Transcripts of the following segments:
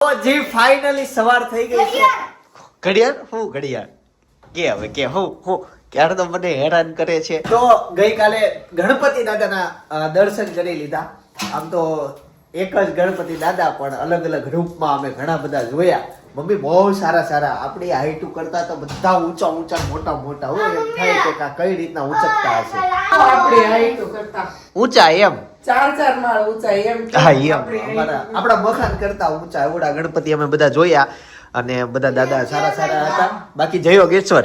તો જી ફાઇનલી સવાર થઈ ગઈ છે. ઘડિયાળ હું ઘડિયાળ કે હવે કે હું ક્યારે તો મને હેરાન કરે છે. તો ગઈકાલે ગણપતિ દાદાના દર્શન કરી લીધા. આમ તો એક જ ગણપતિ દાદા પણ અલગ અલગ રૂપમાં અમે ઘણા બધા જોયા. મમ્મી બહુ સારા સારા, આપણી હાઈટ કરતા તો બધા ઊંચા ઊંચા મોટા મોટા હોય. એમ થાય કે કઈ રીતના ઊંચકતા હશે. આપણી હાઈટ કરતા ઊંચા એમ 4 માળ ઊંચા એમ. હા એમ આપણા મકાન કરતા ઊંચા એવડા ગણપતિ અમે બધા જોયા અને બધા દાદા સારા સારા હતા. બાકી જય યોગેશ્વર.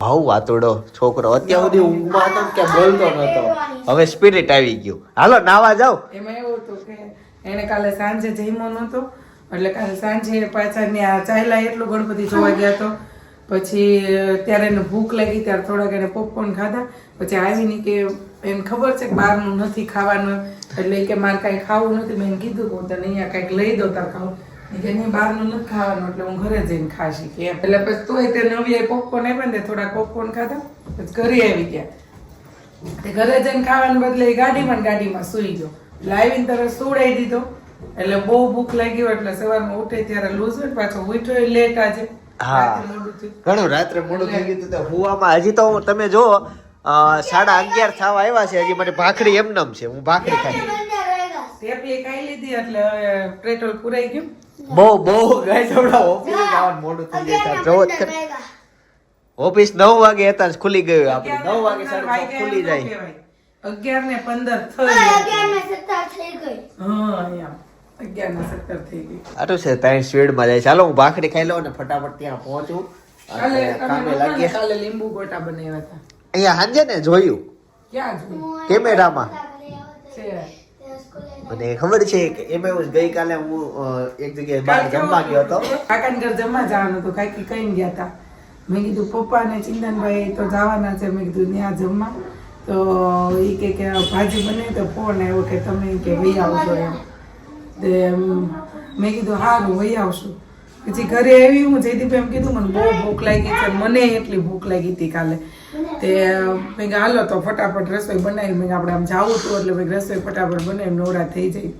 ભાવ વાતોડો છોકરો અત્યાર સુધી ઊંઘમાં હતો કે બોલતો નતો, હવે સ્પિરિટ આવી ગયું. હાલો નાવા જાવ. એમાં એવું હતું કે એને કાલે સાંજે જમ્યો નતો, એટલે કાલે સાંજે પાછા ત્યાં ચાલ્યા એટલો ગણપતિ જોવા ગયા તો પછી ત્યારે એને ભૂખ લાગી ત્યારે થોડાક એને પોપકોર્ન ખાધા. પછી આવીને કે એને ખબર છે કે બહારનું નથી ખાવાનું, એટલે કે મારે કાંઈ ખાવું નથી. મેં એને કીધું કે તને અહીંયા કાંઈક લઈ દો તાર ખાવું, કે નહીં બહારનું નથી ખાવાનું એટલે હું ઘરે જઈને ખાશી કે એમ. એટલે પછી તોય તે નવી પોપકોર્ન આપ્યા ને થોડાક પોપકોર્ન ખાધા. પછી ઘરે આવી ગયા. તે ઘરે જઈને ખાવાને બદલે ગાડીમાં સૂઈ ગયો. એટલે આવીને તરત સુવડાવી દીધો. એટલે બહુ ભૂખ લાગી હોય એટલે સવારમાં ઉઠે ત્યારે લૂઝ હોય, પાછો ઉઠ્યો લેટ આજે. હા ઘણું રાત્રે મોડું થઈ ગયું હતું. હુવામાં હજી તો તમે જો 11:30 થવા આવ્યા છે. હજી મને ભાખરી એમનેમ છે. હું ભાખરી ખાઈ ટેપલી ખાઈ લીધી એટલે હવે પેટ્રોલ પુરાઈ ગયું. બહુ ગાઈસ હમણાં ઓફિસ જવાનું મોડું થઈ જાય. જોવો જ ખરી. ઓફિસ 9 વાગે હતા ખુલી ગયું. આપણે 9 વાગે 9:30 ખુલી જાય. 11:15 થઈ ગઈ. હા એમ 11:17 થઈ ગઈ. આટલું છે ટાઈમ સ્પીડમાં જાય. ચાલો હું ભાખરી ખાઈ લઉં ને ફટાફટ ત્યાં પહોંચું. કામે લાગીએ. કાલે લીંબુ ગોટા બનાવ્યા હતા. અહીંયા હાંજે ને જોયું ક્યાં જોયું? કેમેરામાં. છે મને ખબર છે કે એમાં એવું ગઈકાલે હું એક જગ્યાએ બહાર જમવા ગયો હતો. કાકાને ઘર જમવા જવાનું હતું. કાકી કઈ ગયા હતા. મેં કીધું પપ્પા ને ચિંતનભાઈ તો જવાના છે. મેં કીધું ત્યાં જમવા. તો એ કે ભાજી બને તો ફોન આવ્યો કે તમે કે વહી આવશો એમ. તે મેં કીધું હારું વહી આવશું. પછી ઘરે આવી હું જયદીપ એમ કીધું મને બહુ ભૂખ લાગી છે. મને એટલી ભૂખ લાગી હતી કાલે. તે મેં હાલો તો ફટાફટ રસોઈ બનાવી. મેં આપણે આમ જાવું હતું એટલે મેં રસોઈ ફટાફટ બનાવી નવરા થઈ જાય.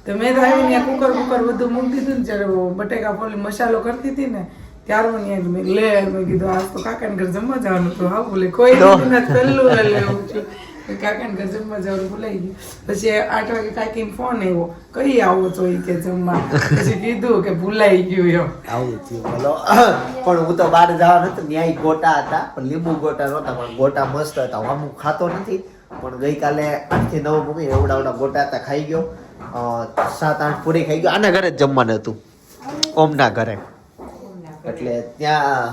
તો મેં તો આવીને કુકર બધું મૂકી દીધું ને જ્યારે બટેકા ફોલી મસાલો કરતી હતી ને ત્યાર મને મેં કીધું આજ તો કાકાને ઘર જમવા જવાનું હતું. હા બોલે કોઈ સલ્લું લેવું છું. કાકાને ઘર જમવા જવાનું ભૂલાઈ ગયું. પછી 8 વાગે કાકીને ફોન આવ્યો કઈ આવો છો કે જમવા. પછી કીધું કે ભૂલાઈ ગયું એમ. આવું થયું બોલો. પણ હું તો બહાર જવાનું હતું. ન્યાય ગોટા હતા પણ લીંબુ ગોટા નહોતા. પણ ગોટા મસ્ત હતા. હું અમુક ખાતો નથી પણ ગઈકાલે 8 થી 9 મમ્મી એવડા ગોટા હતા ખાઈ ગયો. 7-8 પૂરી ખાઈ ગયો. આના ઘરે જ જમવાનું હતું, ઓમના ઘરે. એટલે ત્યાં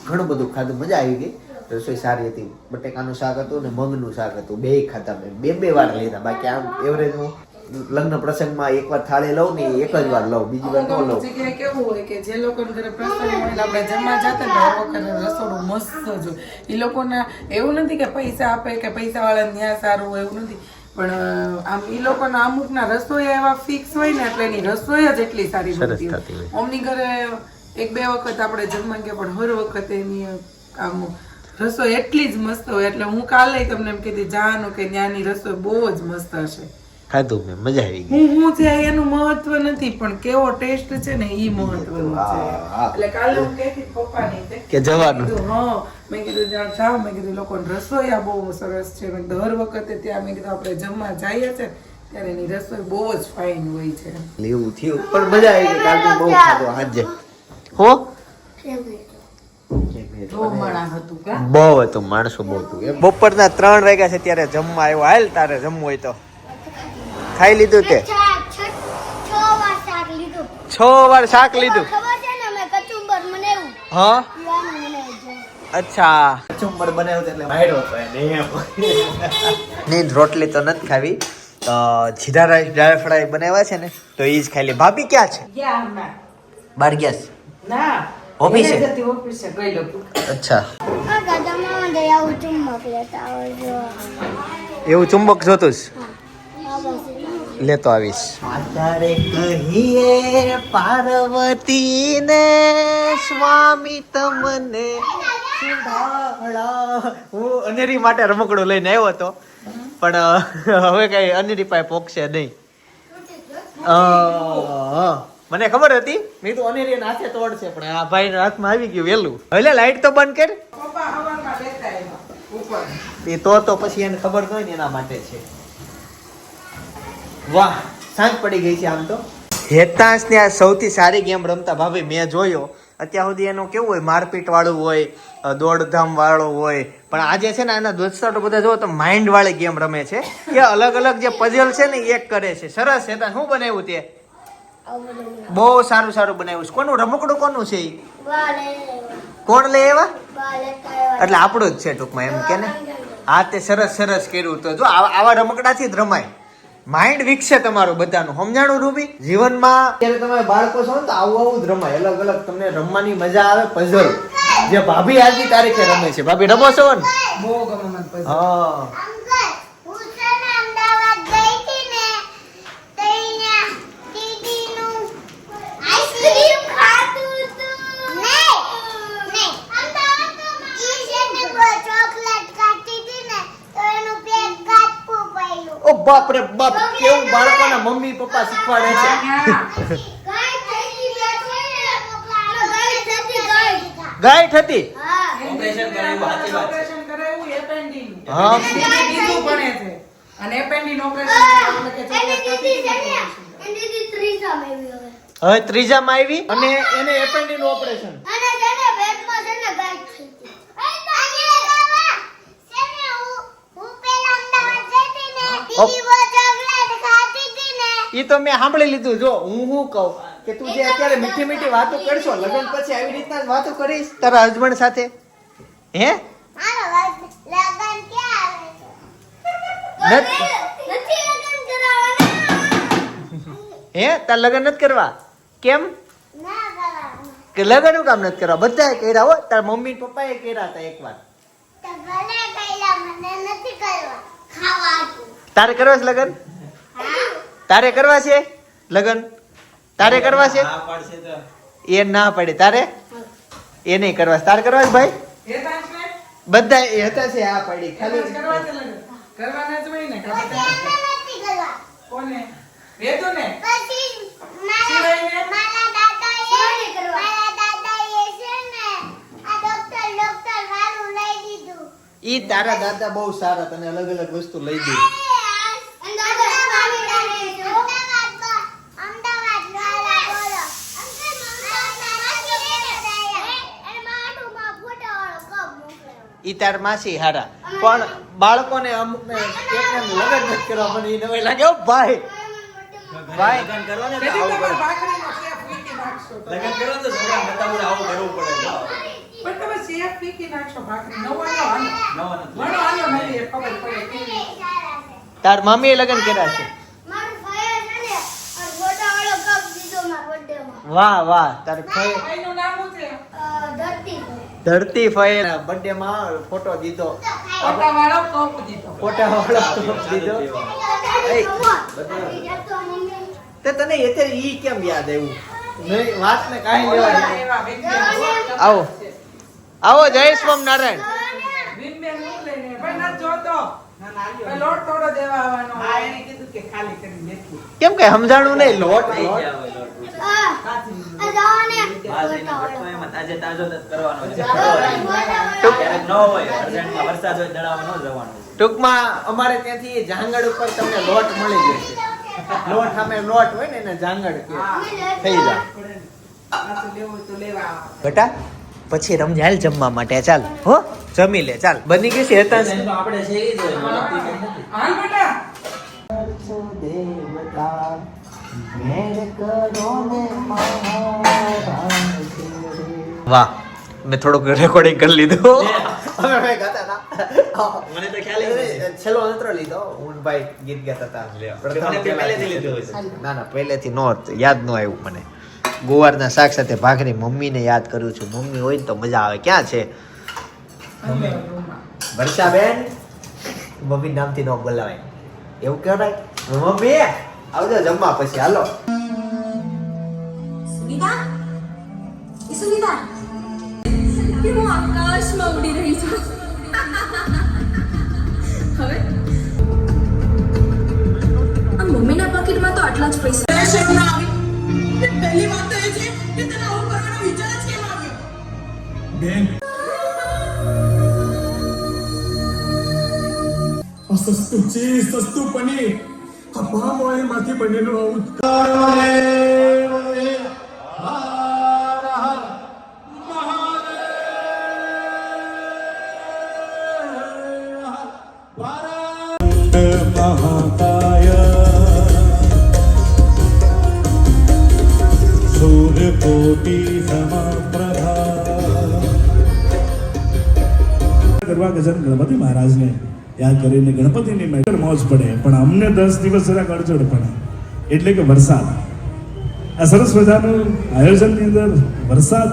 ઘણું બધું ખાધું. મજા આવી ગઈ. રસોઈ સારી હતી. બટેકાનું શાક હતું ને મગનું શાક હતું. બે ખાતા મેં બે વાર લીધા. બાકી આમ એવરેજ હું લગ્ન પ્રસંગમાં એકવાર થાળી લઉં ને એક જ વાર લઉં, બીજી વાર ન લઉં. જગ્યાએ કેવું હોય કે જે લોકોને ઘરે પ્રસંગ હોય આપણે જમવા જતા ને આ વખતે રસોડું મસ્ત જ હોય. એ લોકોને એવું નથી કે પૈસા આપે કે પૈસા વાળા ત્યાં સારું હોય એવું નથી. પણ આમ એ લોકોના અમુકના રસોઈ એવા ફિક્સ હોય ને એટલે એની રસોઈ જ એટલી સારી બનતી હોય. અમની ઘરે 1-2 વખત આપણે જમવા ગયા પણ હર વખતે એની આમ રસોઈ એટલી જ મસ્ત હોય. એટલે હું કાલે તમને એમ કીધી જાનું કે ત્યાંની રસોઈ બહુ જ મસ્ત હશે. ખાધું મેં, મજા આવી ગઈ. હું છે એનું મહત્વ નથી પણ કેવો ટેસ્ટ છે ને ઈ મહત્વનું છે. એટલે કાલે હું કહેતી પપ્પાની કે જવાનું. હા મેં કીધું જાઓ. મેં કીધું લોકોની રસોઈ આ બહુ સરસ છે. મેં દર વખતે ત્યાં મેં કીધું આપણે જમવા જઈએ છે ત્યારે એની રસોઈ બહુ જ ફાઇન હોય છે. એવું થયું પણ મજા આવી ગઈ. કાલે બહુ ખાધું હાજે. હો બહુ હતું. માણસો બહુ હતું. બપોરના 3 વાગ્યા છે ત્યારે જમવા આવ્યો. હાલ તારે જમવું હોય તો ખાઈ લીધું. તે 6 વાર શાક લીધું. હા અચ્છા કચુંબર બનાવ્યું એટલે માર્યો હતો એને. નીંદ રોટલી તો નથી ખાવી. જીરા રાઈસ ડ્રાય ફ્રાય બનાવ્યા છે ને તો એ જ ખાઈ લે. ભાભી ક્યાં છે? બહાર ગયા છે. ના ઓફિસે ગઈ લો. અચ્છા એવું ચુંબક જોતું લેતો આવીશ. અત્યારે કહીએ પાર્વતી ને સ્વામી તમને હું અનેરી માટે રમકડું લઈને આવ્યો હતો પણ હવે કઈ અનેરી પાસે પોકશે નહીં. મને ખબર હતી મેં તો અનેરી હાથે તોડશે પણ આ ભાઈ હાથમાં આવી ગયું વેલું. હવે લાઈટ તો બંધ કર. પપ્પા હવારમાં લેતા આવ્યા ઉપર. એ તો પછી એને ખબર ન હોય ને એના માટે છે. વાહ સાંજ પડી ગઈ છે આમ તો. હેતાંશ ને આ સૌથી સારી ગેમ રમતા ભાભી મેં જોયો અત્યાર સુધી એનું કેવું હોય મારપીટ વાળું હોય, દોડધામ વાળું હોય, પણ આજે છે ને એના દોસ્તારો બધા જો તો માઇન્ડ વાળી ગેમ રમે છે કે અલગ અલગ જે પઝલ છે ને એક કરે છે. સરસ હેતાંશ શું બનાવ્યું તે? બહુ સારું સારું બનાવ્યું છે. કોનું રમકડું કોનું છે? કોણ લે એવા? એટલે આપણું જ છે ટૂંકમાં એમ કે ને. હા તે સરસ સરસ કર્યું. તો જો આવા રમકડાથી જ રમાય. માઇન્ડ વિકસે તમારું બધાનું. સમજાણું રૂબી? જીવનમાં અત્યારે તમે બાળકો છો ને તો આવું જ રમાય. અલગ અલગ તમને રમવાની મજા આવે. પઝલ જે ભાભી આજની તારીખે રમે છે. ભાભી રમો છો ને? બહુ ગમે મને પઝલ. હા ઓ બાપ રે બાપ કેવું બાળકોના મમ્મી પપ્પા શીખવાડે છે. ગાઈડ હતી. ઓપરેશન કરાવ્યું એપેન્ડિન. હા બીજું ભણે છે અને એપેન્ડિન ઓપરેશન એટલે કે હવે ત્રીજામાં આવી અને એને એપેન્ડિન ઓપરેશન. ઈ તો મેં સાંભળી લીધું. જો હું શું કહું કે તું જે અત્યારે મીઠી મીઠી વાતો કરશો લગ્ન પછી આવી રીતના જ વાતો કરીશ તારા હસબન્ડ સાથે હે? હે તાર લગ્ન નથી કરવા? કેમ કે લગ્ન નું કામ નથી કરવા? બધાએ કર્યા હો. તાર મમ્મી પપ્પાએ કર્યા હતા એકવાર. તારે કરવા છે લગ્ન? તારે કરવા છે લગ્ન? તારે કરવા છે? એ ના પડે. તારે એ નહીં કરવા. તારે કરવા છે ભાઈ? બધા એ હતા છે આ પડી ખાલી કરવાના જ હોય ને. કોને વેદો ને ઈ તારા દાદા બહુ સારા તને અલગ અલગ વસ્તુ લઈ દીધી. ઈ તાર માસી હારા પણ બાળકોને અમુક ને એકને લગન નથી કરવા મને ઈ નવાઈ લાગે. ઓ ભાઈ ભાઈ લગન કરો ને તો તેથી આવું તમારે કરો. ભાખરીનો શેફ ફીકી નાખશો તો. લગન કરો તો છોકરાને બતાવું આવું કરવું પડે. જો. પણ તમે શેફ ફીકી નાખશો ભાખરી. નવાનો હાલો. નવો નથી. વણો હાલો નથી એ ખબર પડે કેવી. તાર મમ્મીએ લગન કર્યા છે. વાહ વાહ. તાર ફઈ ભાઈનું નામ શું છે? ધરતી ફઈ બર્થડે માં ફોટો દીધો. ફોટાવાળો કપ દીધો. ફોટા વાળો દીધો. તે તને અત્યારે ઈ કેમ યાદ આવ્યું? નહીં વાત ને કાઈ લેવા દે. એવા વ્યક્તિ આવો આવો જય સ્વામિનારાયણ. ભીમબેન મોકલે ને પણ ના જોતો. લોટ થોડો દેવા આવવાનો. હા એને કીધું કે ખાલી કરી દેખું. કેમ કઈ સમજાણું નહીં? લોટ થઈ લોટ. ગયા હવે લોટ. સાચી. બાજરીનો ભટ્ટો એમાં તાજે તાજો જ કરવાનો છે. ક્યારેક ન હોય અર્જન્ટમાં વરસાદ હોય દડાવવા ન જવાનું. ટૂંકમાં અમારે ત્યાંથી જાંગડ ઉપર તમને લોટ મળી જશે. લોટ સામે લોટ હોય ને એને જાંગડ કે થઈ જાય. પાછું લેવું તો લેવા આવો. બેટા પછી રમજે હાલ જમવા માટે. ચાલ હો જમી લે. ચાલ બની ગઈ છે હેતાંશ. તો આપણે છે ઈ જ હોય, મતલબ ઈ કંઈ નથી. હાલ બેટા. વાહ મેં થોડુંક રેકોર્ડિંગ કરી લીધું. અમે ભાઈ ગાતા હતા. મને તો ખ્યાલ જ નથી. છેલ્લો અંતરો લીધો. હું ને ભાઈ ગીત ગાતા હતા. મને પહેલેથી લીધું હશે. ના ના પહેલેથી નો યાદ ન આવ્યું મને. ગુવારના શાક સાથે ભાખરી મમ્મીને યાદ કરું છું. મમ્મી હોય ને તો મજા આવે. ક્યાં છે અંદર રૂમમાં. વર્ષાબેન? મમ્મી નામથી ન બોલાવાય એવું કહેવાય. મમ્મી આવજો જમવા પછી. હાલો Sunita? Sunita? હું આકાશમાં ઉડી રહી છું હવે આ મમ્મીના પાકીટમાં તો આટલા જ પૈસા શરમ ના આવી પહેલી વાત તો એ છે કે તને આવું કરવાનો વિચાર જ કેમ આવ્યો બેન આ સસ્તું ચીઝ સસ્તું પનીર આ પામ ઓઇલમાંથી બનેલું આવું महाकाय सूर्यकोटि समप्रभा કરવા ગજન ગણપતિ મહારાજને યાદ કરીને ગણપતિની મેટર મોજ પડે પણ અમને 10 દિવસ જરાક અડચણ પડે એટલે કે વરસાદ આ સરસ મજાનું આયોજનની અંદર વરસાદ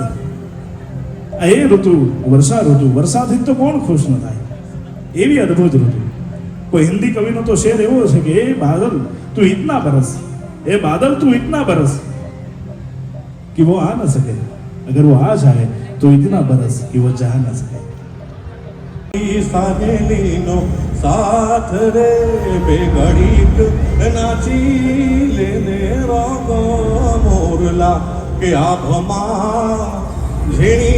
આ એ ઋતુ વર્ષા ઋતુ વરસાદથી તો કોણ ખુશ ન થાય એવી અદ્ભુત ઋતુ कोई हिंदी कवि नो तो शेर एवो है कि ए बादल तू इतना बरस ए बादल तू इतना बरस कि वो आ न सके अगर वो आ जाए तो इतना बरस कि वो जा न सके साहेलीनो साथ रे बेघड़ीक नाची लेने रोगो मोरला के आभमा झीणी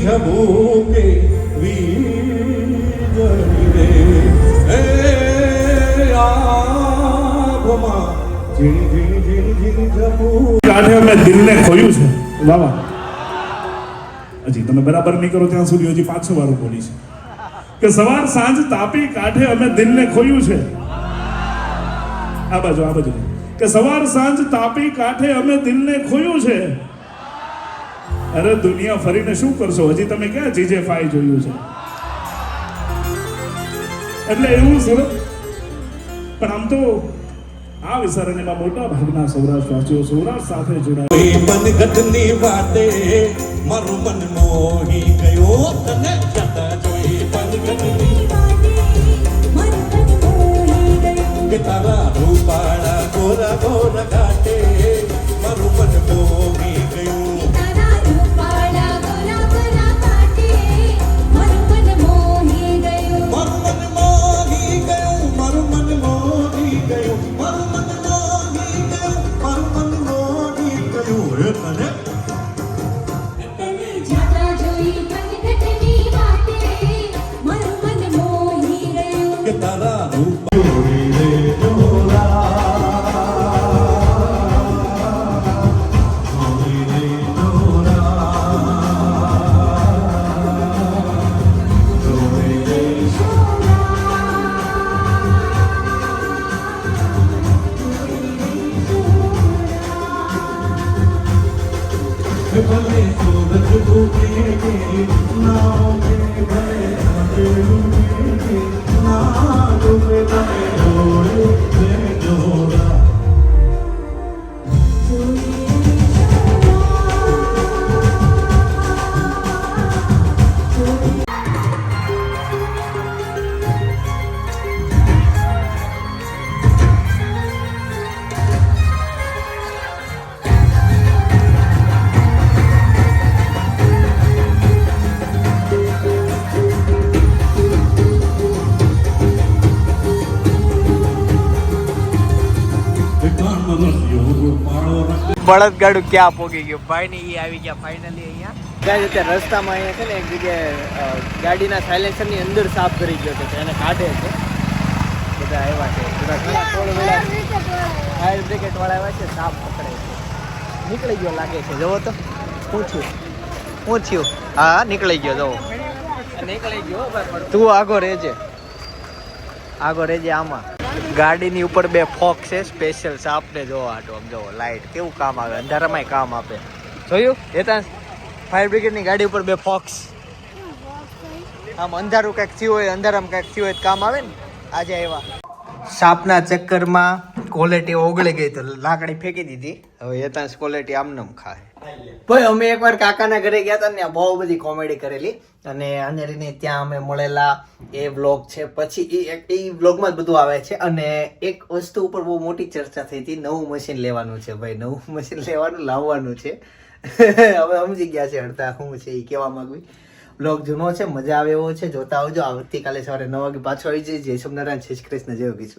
झबूके वीजળી રે એ આભમાં ઝીણી ઝીણી ઝીણી ઝીણી ઝબૂકે કાઢે અમે દિલને ખોયું છે વાહ હજી તમે બરાબર નહીં કરો ત્યાં સુધી હજી 5-6 વાર બોલી છે કે સવાર સાંજ તાપી કાઢે અમે દિલને ખોયું છે આ બાજુ કે સવાર સાંજ તાપી કાઢે અમે દિલને ખોયું છે અરે દુનિયા ફરીને શું કરશો હજી તમે ક્યાં જીજે5 જોયું છે એટલે એવું સુરત પણ આમ તો આ વિચારણીમાં મોટા ભાગના સૌરાષ્ટ્રવાસીઓ સૌરાષ્ટ્ર સાથે જોડાયા મનગતની વાતે મારું મન મોહી ગયો તને જતા જોઈ મનગતની કે તારા રૂપાળા ગોરા ગોરા ઘાટે મારું મન મોહી ગયું મારું મન મોહી ગયું મારું મન મોહી ગયું મારું મન મોહી ગયું મારું મન મોહી ગયું હે તને કે તારા રૂપ જોડી રે જોરા જોડી રે જોરા જોડી રે ભલે સૂરજ ડૂબે કે નાવ કે ભલે ડૂબે કે ના ડૂબે તમે જોડે રે જોરા બળદગાડું ક્યાં પોગી ગયું ભાઈ ને ઈ આવી ગયા ફાઇનલી અહીંયા ગાય અત્યારે રસ્તામાં અહીંયા છે ને એક જગ્યાએ ગાડીના સાયલેન્સર ની અંદર સાફ કરી ગયો છે એને કાઢે છે બધા આવ્યા છે બધા ઘણા ટોળ વાળા ફાયર બ્રિગેડ વાળા આવ્યા છે સાફ પકડે છે નીકળી ગયો લાગે છે જોવો તો પૂછ્યું હા નીકળી ગયો જોવો નીકળી ગયો તું આગો રહેજે આમાં ગાડીની ઉપર 2 ફોક છે સ્પેશિયલ સાપને જોવા હાટો આમ જોવો લાઈટ કેવું કામ આવે અંધારામાં કામ આપે જોયું એતા ફાયર બ્રિગેડની ગાડી ઉપર 2 ફોક્સ આમ અંધારું કંઈક થયું હોય અંધારામાં કંઈક થયું હોય તો કામ આવે ને આજે આવ્યા સાપના ચક્કરમાં ક્વોલિટી ઓગળી ગઈ તો લાકડી ફેંકી દીધી હવે એતાંશ ક્વોલિટી આમનામ ખાય ભાઈ અમે એકવાર કાકાના ઘરે ગયા હતા ને બહુ બધી કોમેડી કરેલી અને અનેરીને ત્યાં અમે મળેલા એ વ્લોગ છે પછી એ વ્લોગમાં જ બધું આવે છે અને એક વસ્તુ ઉપર બહુ મોટી ચર્ચા થઈ હતી નવું મશીન લેવાનું છે ભાઈ નવું મશીન લેવાનું લાવવાનું છે હવે સમજી ગયા છે અડધા શું છે એ કહેવા માંગવી બ્લોગ જૂનો છે, મજા આવે એવો છે, જોતા આવજો. આવતીકાલે સવારે 9 વાગે પાછો આવી જઈએ. જય સ્વામિનારાયણ, જય શ્રી કૃષ્ણ, જય યોગીશું.